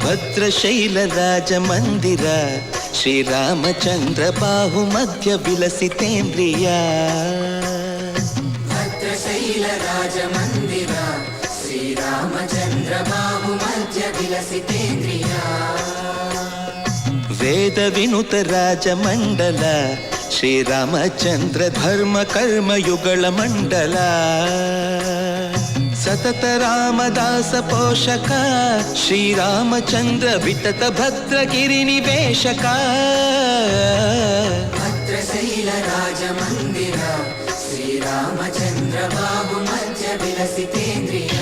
ಭದ್ರಶೈಲ ರಾಜ ಮಂದಿರ ಶ್ರೀರಾಮಚಂದ್ರ ಬಾಹು ಮಧ್ಯ ವಿಲಸಿತೇಂದ್ರಿಯ. ಭದ್ರಶೈಲ ರಾಜ ಮಂದಿರ ಶ್ರೀರಾಮಚಂದ್ರ ಬಾಹು ಮಧ್ಯ ವಿಲಸಿತೇಂದ್ರಿಯ. ವೇದ ವಿನುತ ರಾಜ ಮಂಡಲ ಶ್ರೀರಾಮಚಂದ್ರ ಧರ್ಮ ಕರ್ಮಯುಗಳ ಮಂಡಲ. ಸತತ ರಾಮದಾಸ ಪೋಷಕ ಶ್ರೀರಾಮಚಂದ್ರ ವಿತತ ಭದ್ರಗಿರಿ ನಿವೇಶಕ. ಭದ್ರಶೈಲ ರಾಜ ಮಂದಿರ ಶ್ರೀರಾಮಚಂದ್ರ ಬಾಹು ಮಧ್ಯ ವಿಲಸಿತೇಂದ್ರಿಯ.